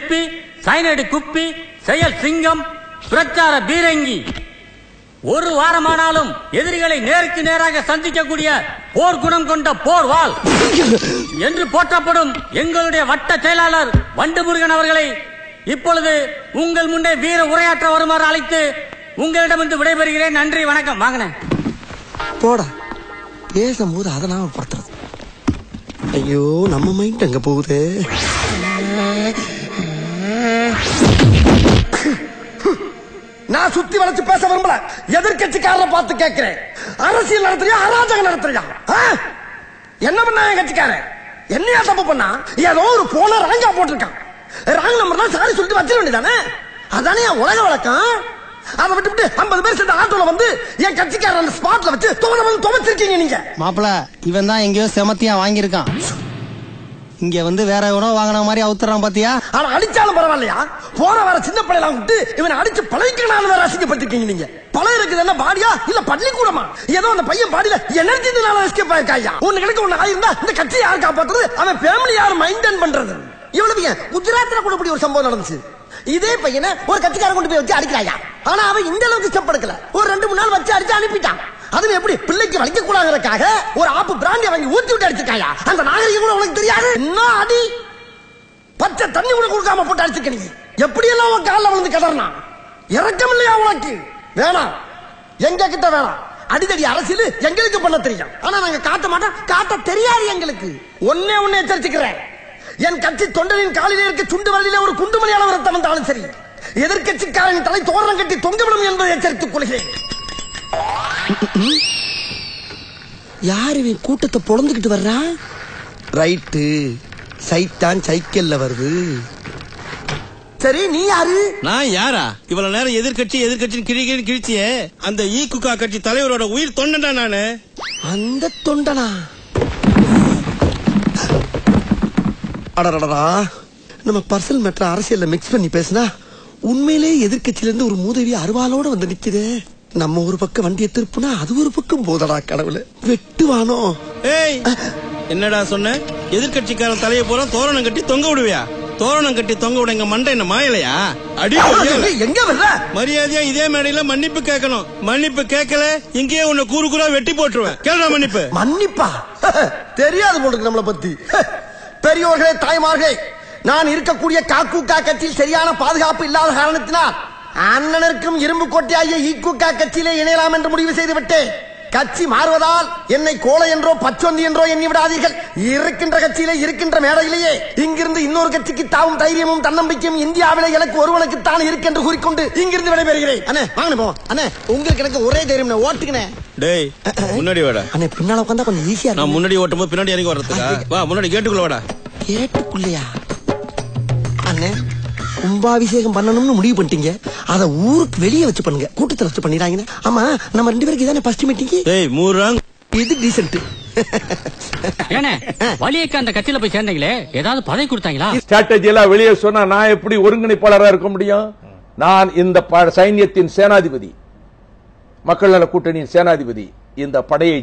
சிற்பி, சைனடு குப்பி, செயல் சிங்கம், பிரச்சார பீரங்கி. ஒரு வாரமானாலும் எதிரிகளை நேருக்கு நேராக சந்திக்கக்கூடிய போர் குணம் கொண்ட போர் வாள் என்று போற்றப்படும் எங்களுடைய வட்ட செயலாளர் வண்டுமுருகன் அவர்களை இப்பொழுது உங்கள் முன்னே வீர உரையாற்ற வருமாறு அழைத்து உங்களிடமிருந்து விடைபெறுகிறேன். நன்றி, வணக்கம். வாங்கினேன் போடா. பேசும்போது அதை நாம படுத்துறது. ஐயோ, நம்ம மைண்ட் அங்க போகுது. நான் சுத்தி வளைச்சு பேச விரும்பல. எதிர்கட்சிக்காரரை பார்த்து கேட்கிறேன், அரசியல் நடத்துறியா அராஜகம் நடத்துறியா? என்ன பண்ணா என் கட்சிக்காரன்? என்னையா தப்பு பண்ணா? ஏதோ ஒரு போன ராங்கா போட்டிருக்கான். ராங் நம்பர் தான் சாரி சொல்லிட்டு வச்சிட வேண்டியதானே? அதானே என் உலக வழக்கம். அதை விட்டு 50 பேர் சேர்ந்த ஆட்டோல வந்து என் கட்சிக்காரன் அந்த ஸ்பாட்ல வச்சு துவச்சிருக்கீங்க நீங்க. மாப்பிள, இவன் தான் எங்கேயோ செமத்தியா வாங்கியிருக்கான். இங்க வந்து வேற எவனோ வாங்கின மாதிரி அவுத்துறான் பாத்தியா? ஆனா அடிச்சாலும் பரவாயில்லையா? போற வர சின்ன பிள்ளைலாம் விட்டு இவனை அடிச்சு பழகிக்கணும் வேற அசிங்கப்பட்டிருக்கீங்க நீங்க. பழம் இருக்குது என்ன பாடியா இல்ல பள்ளிக்கூடமா? ஏதோ அந்த பையன் பாடியில எனர்ஜி எஸ்கேப் ஆயிருக்காயா? ஒண்ணு கிடைக்க ஒண்ணு ஆயிருந்தா இந்த கட்சியை யாரு காப்பாத்துறது? அவன் ஃபேமிலி யாரு மெயின்டைன் பண்றது? இவ்வளவு ஏன் குஜராத்ல கூட இப்படி ஒரு சம்பவம் நடந்துச்சு. இதே பையனை ஒரு கட்சிக்காரன் கொண்டு போய் வச்சு அடிக்கிறாயா? ஆனா அவன் இந்த அளவுக்கு ஸ்டெப் எடுக்கல. ஒரு 2-3 நாள் வச்சு அடிச்சு அனுப்பிட்டான். அதுவும் எப்படி பிள்ளைக்கு வலிக்க கூடாதுக்காக ஒரு ஆப்பு பிராண்டி வாங்கி ஊத்தி விட்டு அடிச்சிருக்காயா? அந்த நாகரிகம் கூட உனக்கு தெரியாது. என்ன அடி? பச்சை தண்ணி கூட கொடுக்காம போட்டு அடிச்சிருக்க நீ. எப்படி எல்லாம் உன் காலில் விழுந்து கிடறனா? இறக்கம் இல்லையா உனக்கு? வேணாம், எங்க கிட்ட வேணாம். அடிதடி அரசியல் எங்களுக்கு பண்ண தெரியும். ஆனா நாங்க காட்ட மாட்டோம், காட்ட தெரியாது எங்களுக்கு. ஒன்னே எச்சரிச்சுக்கிறேன், என் கட்சி தொண்டரின் காலிலே இருக்க சுண்டு வழியில ஒரு குண்டுமணி அளவு ரத்தம் வந்தாலும் சரி, எதிர்கட்சிக்காரன் தலை தோரணம் கட்டி தொங்கவிடும் என்பதை எச்சரித்துக் கொள்கிறேன். யாரு கூட்டத்தை பொழந்துகிட்டு வர்றா? ரைட்டு, சைத்தான் சைக்கிள்ல வருது. சரி, நீ யாரு? நான் யாரா? இவ்வளவு நேரம் எதிர்கட்சி கிழிச்சியே அந்த ஈகுகா கட்சி தலைவரோட உயிர் தொண்டனா நானு. அந்த தொண்டனா? அடடா, நம்ம பர்சனல் மேட்டர் அரசியல்ல மிக்ஸ் பண்ணி பேசினா உண்மையிலே எதிர்கட்சியில இருந்து ஒரு மூதேவி அருவாளோட வந்து நிக்குது. நம்ம ஒரு பக்கம் வண்டியை திருப்புனா அது ஒரு பக்கம் போதடா. கடவுளே, வெட்டுவானோ? ஏய், என்னடா சொன்ன? எதிர்கட்சிக்காரன் தலையை போற தோரணம் கட்டி தொங்க விடுவியா? தோரணம் கட்டி தொங்க விட எங்க மண்டை என்ன மாயலையா? அடி எங்க வர்ற? மரியாதையா இதே மேடையில மன்னிப்பு கேட்கணும். மன்னிப்பு கேட்கல இங்கேயே உன்னை கூறுகுறா வெட்டி போட்டுருவேன். கேளுடா மன்னிப்பு. மன்னிப்பா? தெரியாது போட்டு நம்மளை பத்தி. பெரியோர்களே, தாய்மார்களே, நான் இருக்கக்கூடிய காக்கூக்கா கட்சியில் சரியான பாதுகாப்பு இல்லாத காரணத்தினால் அண்ணனுக்கும் இரும்பு கோட்டையாகிய ஈக்குக்கா கட்சியிலே இணையலாம் என்று முடிவு செய்து விட்டேன். கட்சி மாறுவதால் என்னை கோலை என்றோ பச்சொந்தி என்றோ எண்ணி விடாதீர்கள். இருக்கின்ற கட்சியிலே இருக்கின்ற மேடையிலேயே இங்கிருந்து இன்னொரு கட்சிக்கு தாவும் தைரியமும் தன்னம்பிக்கையும் இந்தியாவிலே எனக்கு ஒருவனுக்குத்தான் இருக்கு என்று கூறிக்கொண்டு இங்கிருந்து விடைபெறுகிறேன். அண்ணே, வாங்க போவோம். அண்ணே, உங்களுக்கு எனக்கு ஒரே தைரியம், ஓட்டுக்கினே. டேய், முன்னாடி வாடா. அண்ணே, பின்னால உட்காந்தா கொஞ்சம் ஈஸியா. நான் முன்னாடி ஓட்டும் போது பின்னாடி இறங்கி வர்றதுக்கா? வா, முன்னாடி கேட்டுக்குள்ள வாடா. கேட்டுக்குள்ளையா? அண்ணே, கும்பாபிஷேகம் பண்ணணும்னு முடிவு பண்ணிட்டீங்க. அத ஊருக்கு வெளியே வச்சு பண்ணுங்க, கூட்டத்துல வச்சு பண்ணிடாங்க. ஆமா, நம்ம 2 பேருக்கு இதானே ஃபர்ஸ்ட் மீட்டிங். ஏய், மூறாங், இது டீசன்ட். ஏனே வலியக்க அந்த கட்சியில போய் சேர்ந்தீங்களே, ஏதாவது பதவி கொடுத்தாங்களா? ஸ்ட்ராட்டஜி எல்லாம் வெளியே சொன்னா நான் எப்படி ஒருங்கிணைப்பாளராக இருக்க முடியும்? நான் இந்த சைன்யத்தின் சேனாதிபதி, மக்கள் நல கூட்டணியின் சேனாதிபதி. இந்த படையை